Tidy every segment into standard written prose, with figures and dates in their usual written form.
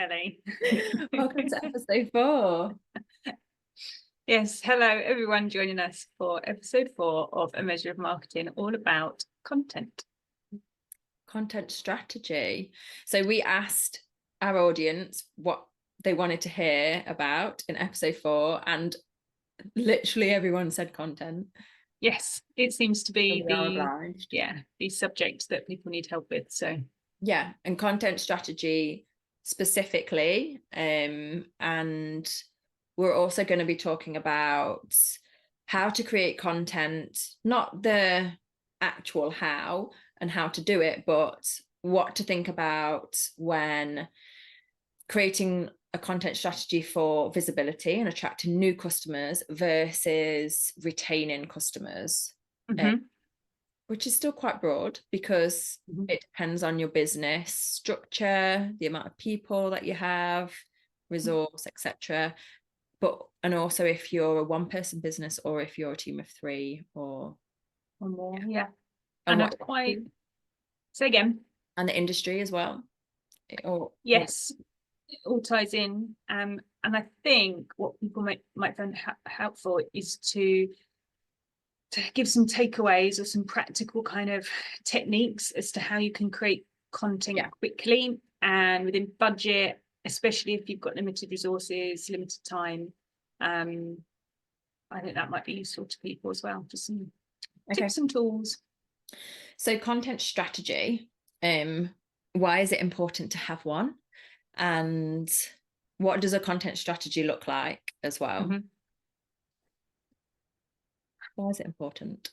Kelly. Welcome to episode 4. Yes, hello everyone joining us for episode 4 of A Measure of Marketing, all about content. Content strategy. So we asked our audience what they wanted to hear about in episode 4, and literally everyone said content. Yes, it seems to be the subject that people need help with. So yeah, and content strategy specifically, and we're also going to be talking about how to create content, not the actual how and how to do it, but what to think about when creating a content strategy for visibility and attracting new customers versus retaining customers. Which is still quite broad because it depends on your business structure, the amount of people that you have, resource, etc. And also if you're a one-person business or if you're a team of 3 or more. Yeah. And not quite. Say again. And the industry as well. Yes, it all ties in. And I think what people might find helpful is to give some takeaways or some practical kind of techniques as to how you can create content quickly and within budget, especially if you've got limited resources, limited time. I think that might be useful to people as well, just some tips and tools. So content strategy, why is it important to have one? And what does a content strategy look like as well? Why is it important?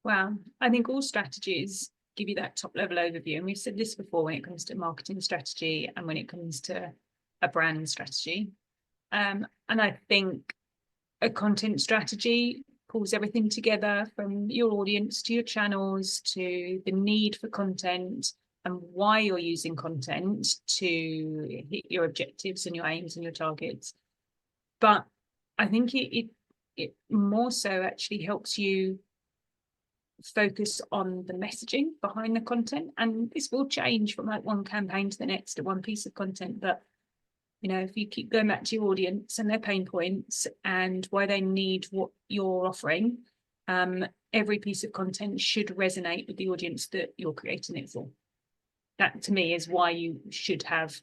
Well, I think all strategies give you that top level overview. And we've said this before when it comes to marketing strategy and when it comes to a brand strategy. And I think a content strategy pulls everything together from your audience to your channels to the need for content and why you're using content to hit your objectives and your aims and your targets. But I think it more so actually helps you focus on the messaging behind the content, and this will change from like one campaign to the next to one piece of content, but if you keep going back to your audience and their pain points and why they need what you're offering, every piece of content should resonate with the audience that you're creating it for. That to me is why you should have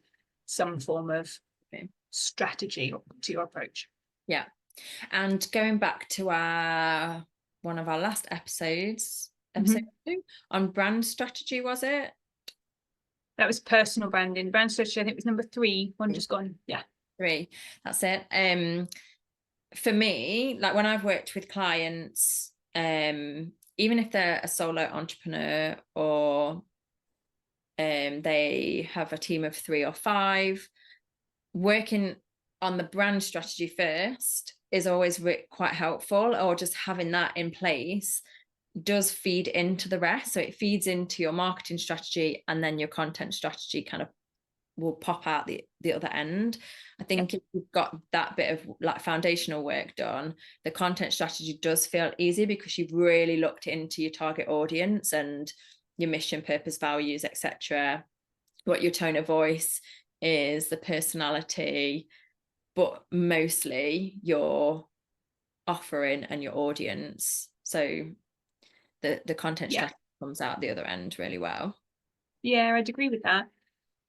some form of strategy to your approach. Yeah. And going back to one of our last episodes, episode 2 on brand strategy, was it? That was personal branding. Brand strategy, I think, was number 3. One just gone. Yeah. 3. That's it. For me, like when I've worked with clients, even if they're a solo entrepreneur or they have a team of 3 or 5, working on the brand strategy first is always quite helpful, or just having that in place does feed into the rest. So it feeds into your marketing strategy, and then your content strategy kind of will pop out the other end. I think if you've got that bit of like foundational work done, the content strategy does feel easy because you've really looked into your target audience and your mission, purpose, values, etc., what your tone of voice is, the personality, but mostly your offering and your audience. So the content strategy comes out the other end really well. Yeah, I'd agree with that.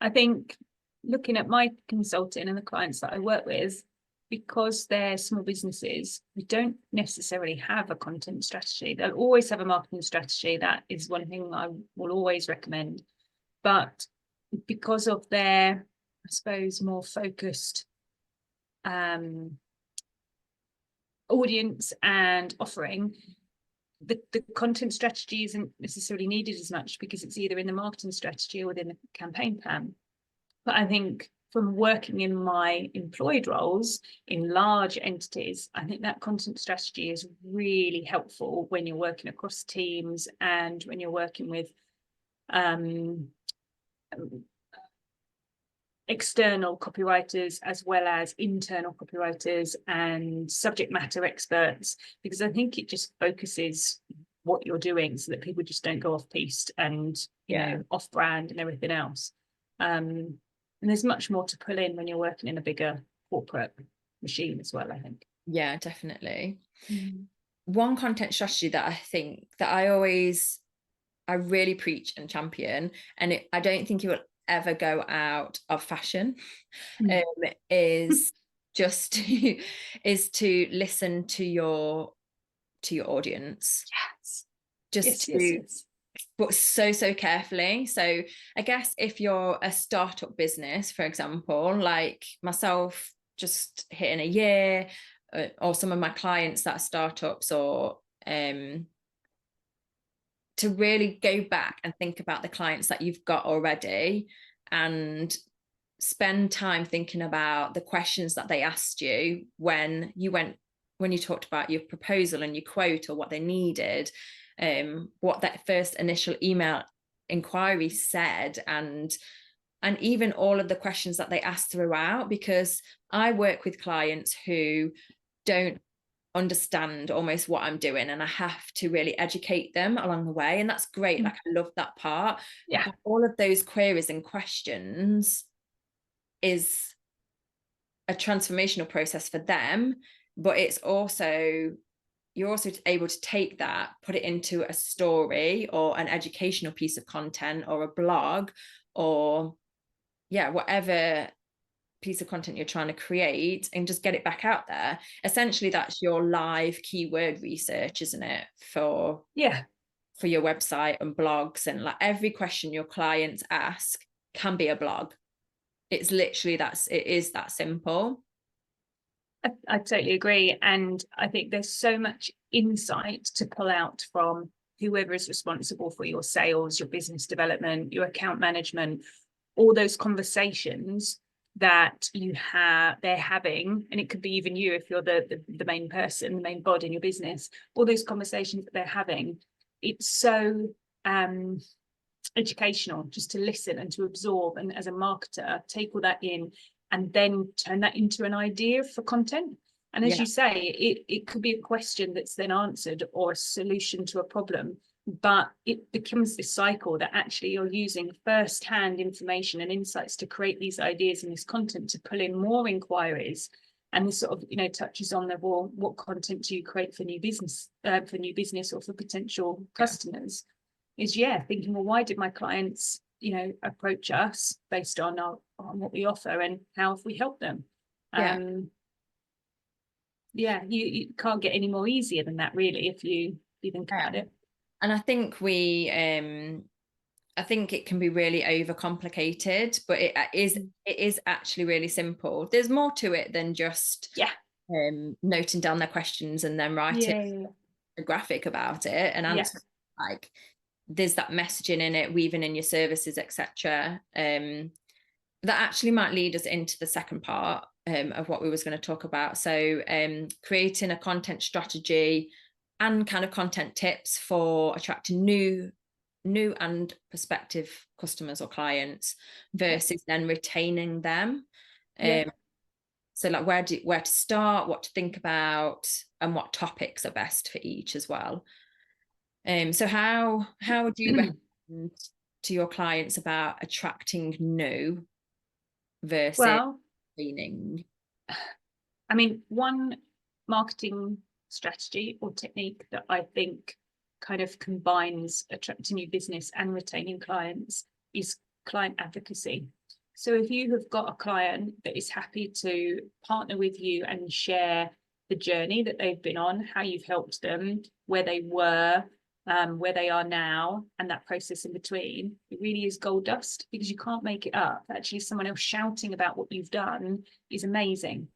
I think looking at my consulting and the clients that I work with, because they're small businesses, we don't necessarily have a content strategy. They'll always have a marketing strategy. That is one thing I will always recommend. But because of their, I suppose, more focused audience and offering, the content strategy isn't necessarily needed as much because it's either in the marketing strategy or within the campaign plan. But I think from working in my employed roles in large entities, I think that content strategy is really helpful when you're working across teams and when you're working with external copywriters as well as internal copywriters and subject matter experts, because I think it just focuses what you're doing so that people just don't go off piste and off brand and everything else. And there's much more to pull in when you're working in a bigger corporate machine as well, I think. Yeah, definitely. Mm. One content strategy that I think that I really preach and champion, and I don't think it will ever go out of fashion, Mm. is just is to listen to your audience, Yes. just Yes, yes, to, yes. but so carefully. So I guess if you're a startup business, for example, like myself, just hitting a year, or some of my clients that are startups, or to really go back and think about the clients that you've got already, and spend time thinking about the questions that they asked you when you talked about your proposal and your quote, or what they needed, what that first initial email inquiry said, and even all of the questions that they asked throughout, because I work with clients who don't understand almost what I'm doing, and I have to really educate them along the way, and that's great. Like, I love that part. Yeah. But all of those queries and questions is a transformational process for them, but it's also, you're also able to take that, put it into a story or an educational piece of content or a blog, or whatever piece of content you're trying to create, and just get it back out there. Essentially, that's your live keyword research, isn't it, for your website and blogs. And like, every question your clients ask can be a blog. It's literally it is that simple. I totally agree. And I think there's so much insight to pull out from whoever is responsible for your sales, your business development, your account management, all those conversations that they're having, and it could be even you if you're the main person, the main bod in your business, all those conversations that they're having. It's so educational just to listen and to absorb, and as a marketer, take all that in and then turn that into an idea for content. And as you say, it could be a question that's then answered, or a solution to a problem, but it becomes this cycle that actually you're using first-hand information and insights to create these ideas and this content to pull in more inquiries. And this sort of, touches on the, well, what content do you create for new business or for potential customers? Is thinking, well, why did my clients approach us based on what we offer, and how have we helped them? You can't get any more easier than that, really, if you think about it. And I think I think it can be really overcomplicated, but it is actually really simple. There's more to it than just noting down their questions and then writing a graphic about it and answering. Like, there's that messaging in it, weaving in your services, etc. That actually might lead us into the second part of what we was going to talk about. So creating a content strategy and kind of content tips for attracting new and prospective customers or clients, versus then retaining them. So like, where to start, what to think about, and what topics are best for each as well. So how would you recommend to your clients about attracting new versus retaining? I mean, one marketing strategy or technique that I think kind of combines attracting new business and retaining clients is client advocacy. So if you have got a client that is happy to partner with you and share the journey that they've been on, how you've helped them, where they were, where they are now, and that process in between, it really is gold dust, because you can't make it up. Actually, someone else shouting about what you've done is amazing.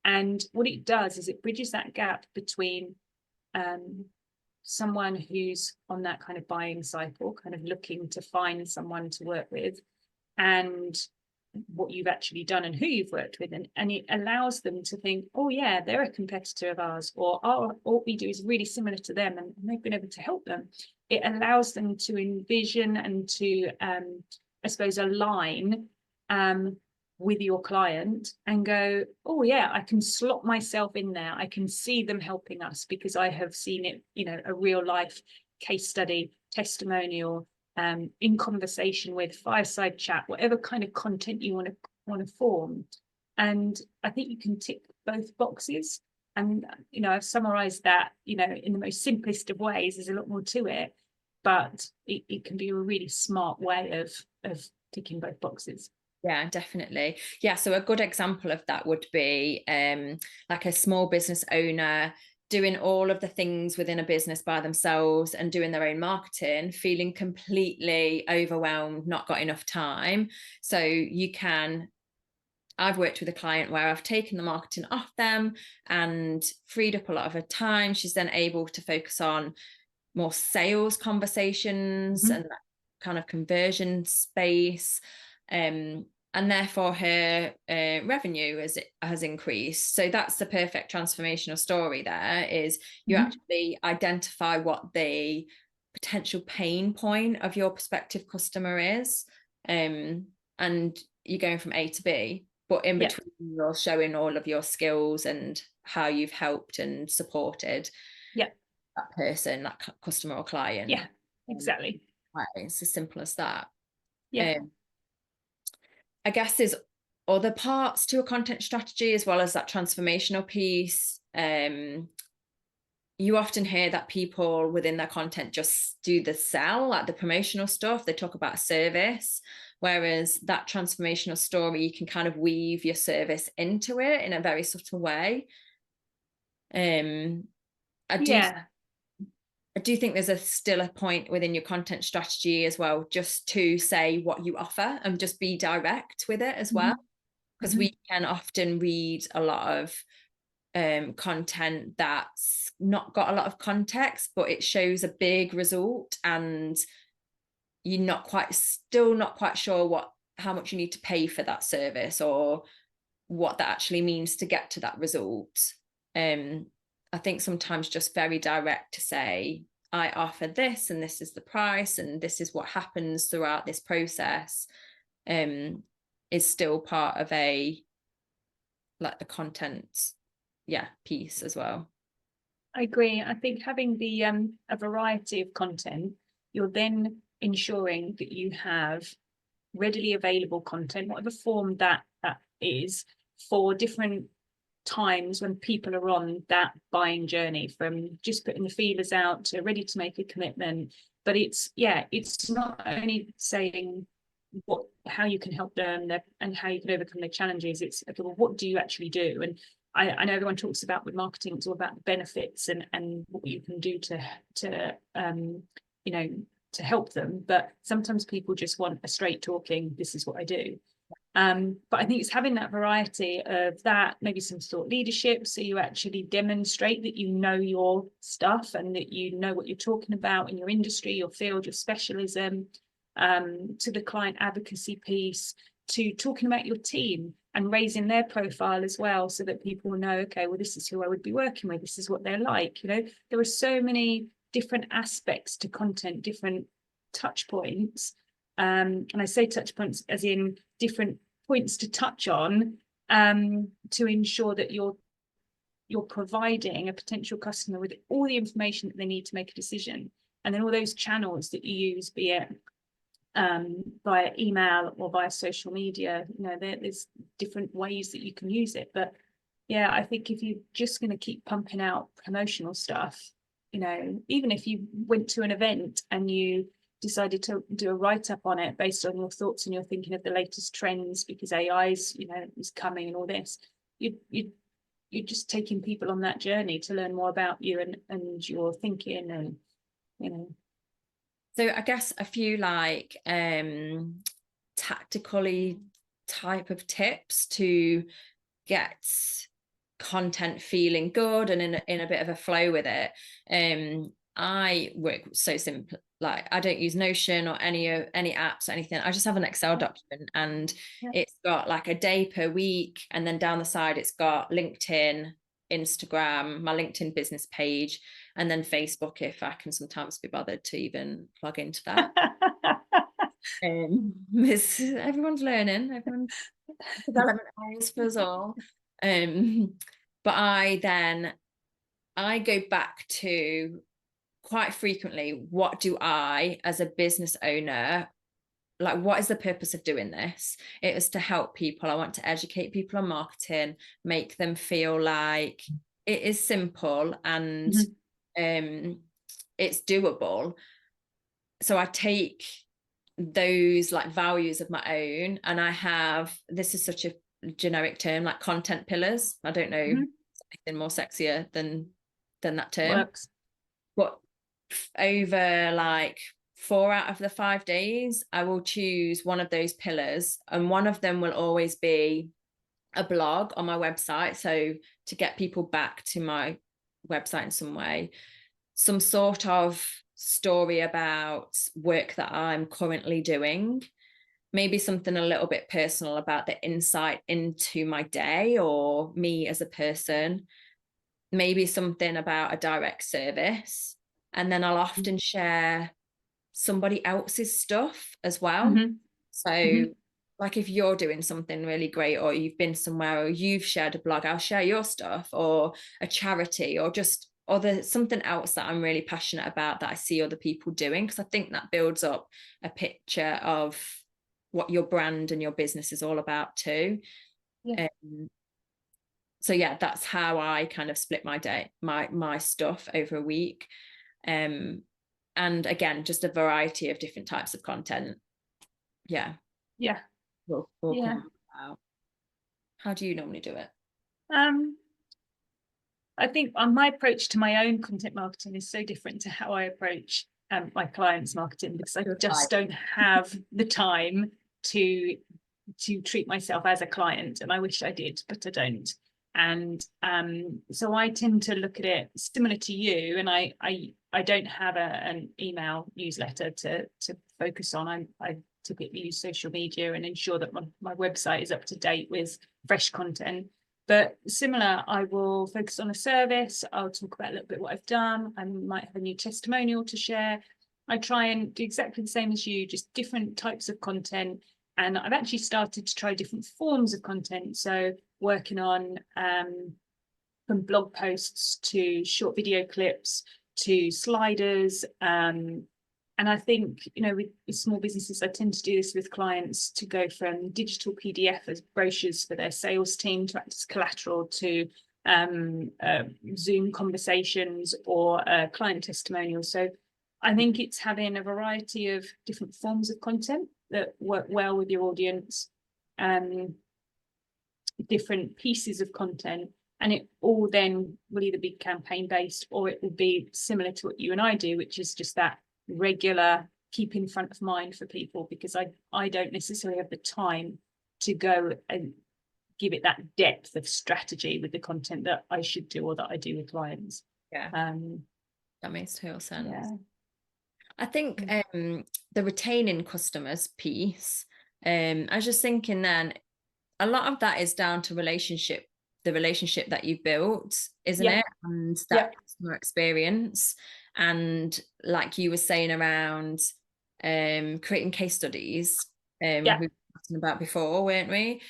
And what it does is it bridges that gap between someone who's on that kind of buying cycle, kind of looking to find someone to work with, and what you've actually done and who you've worked with. And it allows them to think, oh yeah, they're a competitor of ours, or what we do is really similar to them, and they've been able to help them. It allows them to envision and to I suppose align with your client and go, oh yeah, I can slot myself in there. I can see them helping us because I have seen it, a real life case study, testimonial, in conversation with, fireside chat, whatever kind of content you want to want to form. And I think you can tick both boxes. And, you know, I've summarized that, you know, in the most simplest of ways. There's a lot more to it, but it can be a really smart way of ticking both boxes. Yeah, definitely. Yeah, so a good example of that would be like a small business owner doing all of the things within a business by themselves and doing their own marketing, feeling completely overwhelmed, not got enough time. So you can, I've worked with a client where I've taken the marketing off them and freed up a lot of her time. She's then able to focus on more sales conversations and that kind of conversion space. And therefore her revenue has increased. So that's the perfect transformational story there, is you actually identify what the potential pain point of your prospective customer is, and you're going from A to B, but in between you're showing all of your skills and how you've helped and supported that person, that customer or client. Yeah, exactly. It's as simple as that. Yeah. I guess there's other parts to a content strategy as well as that transformational piece. You often hear that people within their content just do the sell, like the promotional stuff. They talk about service, whereas that transformational story, you can kind of weave your service into it in a very subtle way. I do think there's still a point within your content strategy as well, just to say what you offer and just be direct with it as well. Because we can often read a lot of content that's not got a lot of context, but it shows a big result and you're still not quite sure how much you need to pay for that service or what that actually means to get to that result. I think sometimes just very direct to say, I offer this and this is the price and this is what happens throughout this process, is still part of the content piece as well. I agree. I think having the a variety of content, you're then ensuring that you have readily available content, whatever form that is, for different times when people are on that buying journey, from just putting the feelers out to ready to make a commitment. But it's not only saying how you can help them and how you can overcome their challenges. It's okay, well, what do you actually do? And I know everyone talks about with marketing, it's all about the benefits and what you can do to help them. But sometimes people just want a straight talking, this is what I do. But I think it's having that variety of that, maybe some thought leadership, so you actually demonstrate that you know your stuff and that you know what you're talking about in your industry, your field, your specialism, to the client advocacy piece, to talking about your team and raising their profile as well, so that people know, okay, well, this is who I would be working with, this is what they're like. You know, there are so many different aspects to content, different touch points. And I say touch points as in different points to touch on, to ensure that you're providing a potential customer with all the information that they need to make a decision. And then all those channels that you use, be it via email or via social media, you know, there's different ways that you can use it. But yeah, I think if you're just going to keep pumping out promotional stuff, you know, even if you went to an event and you decided to do a write-up on it based on your thoughts and your thinking of the latest trends, because AI's, you know, is coming and all this, you're just taking people on that journey to learn more about you and your thinking, and you know. So I guess a few tactically type of tips to get content feeling good and in a bit of a flow with it. I work so simple, like I don't use Notion or any apps or anything. I just have an Excel document, and it's got like a day per week, and then down the side it's got LinkedIn, Instagram, my LinkedIn business page, and then Facebook if I can sometimes be bothered to even plug into that. Everyone's learning, everyone's development hours for us all. But I go back to quite frequently, what do I as a business owner like, what is the purpose of doing this? It was to help people. I want to educate people on marketing, make them feel like it is simple and it's doable. So I take those like values of my own, and I have, this is such a generic term, like content pillars. I don't know anything more sexier than that term. Works. But over like 4 out of the 5 days, I will choose one of those pillars, and one of them will always be a blog on my website. So to get people back to my website in some way, some sort of story about work that I'm currently doing, maybe something a little bit personal about the insight into my day or me as a person, maybe something about a direct service. And then I'll often share somebody else's stuff as well. So like if you're doing something really great, or you've been somewhere, or you've shared a blog, I'll share your stuff, or a charity, or just something else that I'm really passionate about that I see other people doing, because I think that builds up a picture of what your brand and your business is all about too. So yeah, that's how I kind of split my day, my stuff over a week. And again, just a variety of different types of content. Will come out. How do you normally do it? I think my approach to my own content marketing is so different to how I approach my clients' marketing, because I just don't have the time to treat myself as a client, and I wish I did, but I don't. And so I tend to look at it similar to you, and I don't have an email newsletter to focus on. I typically use social media and ensure that my website is up to date with fresh content. But similar, I will focus on a service. I'll talk about a little bit what I've done. I might have a new testimonial to share. I try and do exactly the same as you, just different types of content. And I've actually started to try different forms of content. So working on from blog posts to short video clips to sliders. And I think, you know, with small businesses, I tend to do this with clients, to go from digital PDF as brochures for their sales team to act as collateral, to Zoom conversations or client testimonials. So I think it's having a variety of different forms of content that work well with your audience, different pieces of content, and it all then will either be campaign based, or it will be similar to what you and I do, which is just that regular keep in front of mind for people, because I don't necessarily have the time to go and give it that depth of strategy with the content that I should do, or that I do with clients. That makes total sense. I think the retaining customers piece, I was just thinking then, a lot of that is down to the relationship that you built, isn't it? And that customer experience. And like you were saying around creating case studies, we were talking about before, weren't we?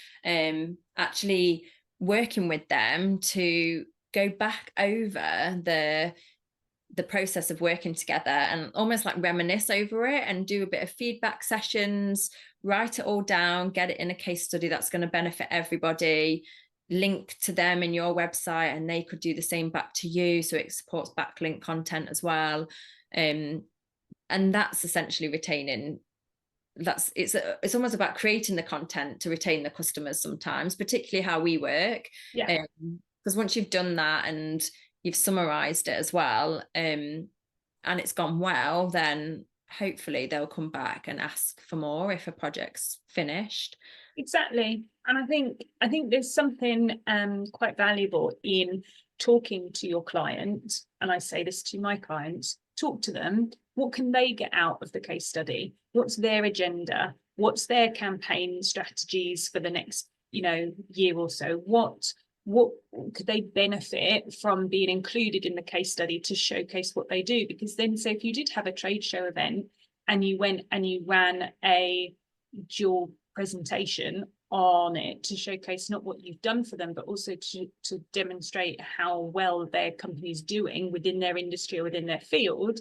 Actually working with them to go back over the process of working together and almost like reminisce over it, and do a bit of feedback sessions, write it all down, get it in a case study that's going to benefit everybody, link to them in your website, and they could do the same back to you, so it supports backlink content as well. And that's essentially retaining. It's almost about creating the content to retain the customers sometimes, particularly how we work. Because once you've done that and you've summarized it as well, and it's gone well, then hopefully they'll come back and ask for more if a project's finished. Exactly. And I think there's something quite valuable in talking to your client, and I say this to my clients: talk to them. What can they get out of the case study? What's their agenda? What's their campaign strategies for the next, year or so? What could they benefit from being included in the case study to showcase what they do? Because then, say if you did have a trade show event and you went and you ran a dual presentation on it to showcase not what you've done for them, but also to demonstrate how well their company's doing within their industry or within their field,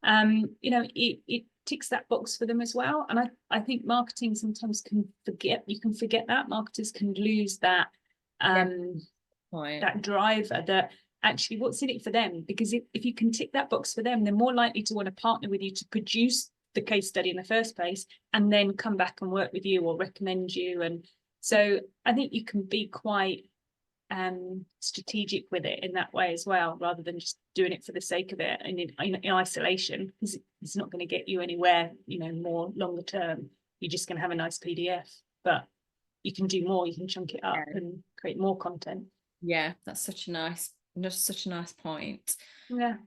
it ticks that box for them as well. And I think marketing sometimes you can forget that marketers can lose that that driver, that actually what's in it for them, because if you can tick that box for them, they're more likely to want to partner with you to produce the case study in the first place, and then come back and work with you or recommend you. And so I think you can be quite strategic with it in that way as well, rather than just doing it for the sake of it and in isolation, because it's not going to get you anywhere, you know, more longer term. You're just going to have a nice PDF, but you can do more. You can chunk it up and create more content. Yeah, that's such a nice point. Yeah,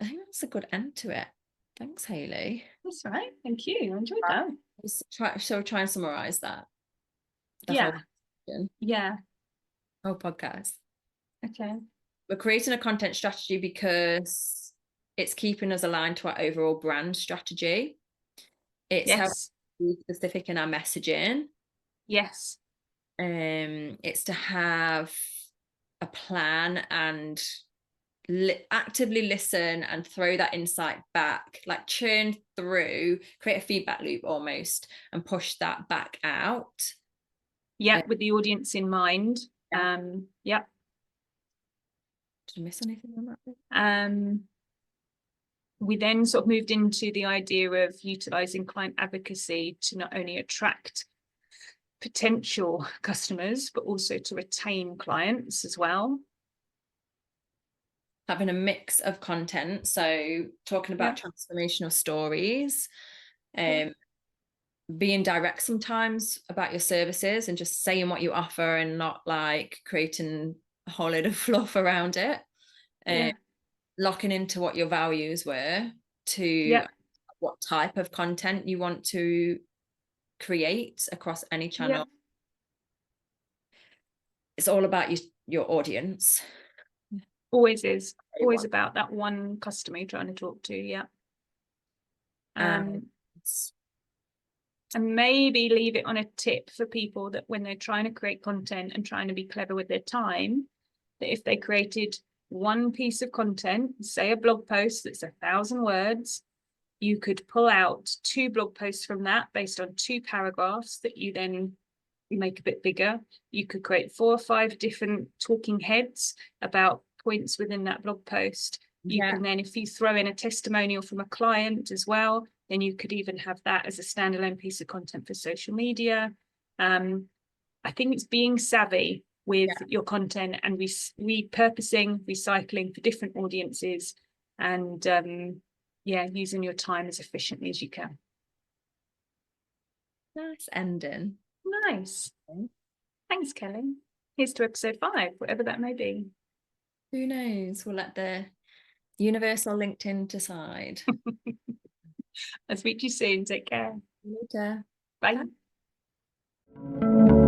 I think that's a good end to it. Thanks, Hayley. that's all right. Thank you. I enjoyed that. Shall we try and summarize that? Yeah. Whole podcast. Okay. We're creating a content strategy because it's keeping us aligned to our overall brand strategy. It's helping us be specific in our messaging. Yes. It's to have a plan and actively listen and throw that insight back, like churn through, create a feedback loop almost, and push that back out. Yeah, with the audience in mind. Yeah. Did I miss anything on that? We then sort of moved into the idea of utilising client advocacy to not only attract potential customers, but also to retain clients as well. Having a mix of content, so talking about transformational stories, being direct sometimes about your services and just saying what you offer and not like creating a whole load of fluff around it. Locking into what your values were, to what type of content you want to create across any channel. It's all about your audience. Always is. Always about that one customer you're trying to talk to. And maybe leave it on a tip for people that when they're trying to create content and trying to be clever with their time, that if they created one piece of content, say a blog post that's 1,000 words, you could pull out 2 blog posts from that based on 2 paragraphs that you then make a bit bigger. You could create 4 or 5 different talking heads about points within that blog post. You can then, if you throw in a testimonial from a client as well, then you could even have that as a standalone piece of content for social media. I think it's being savvy with your content and repurposing, recycling for different audiences, and using your time as efficiently as you can. Nice ending. Nice. Thanks, Kelly. Here's to episode 5, whatever that may be. Who knows? We'll let the universal LinkedIn decide. I'll speak to you soon. Take care. Later. Bye. Bye.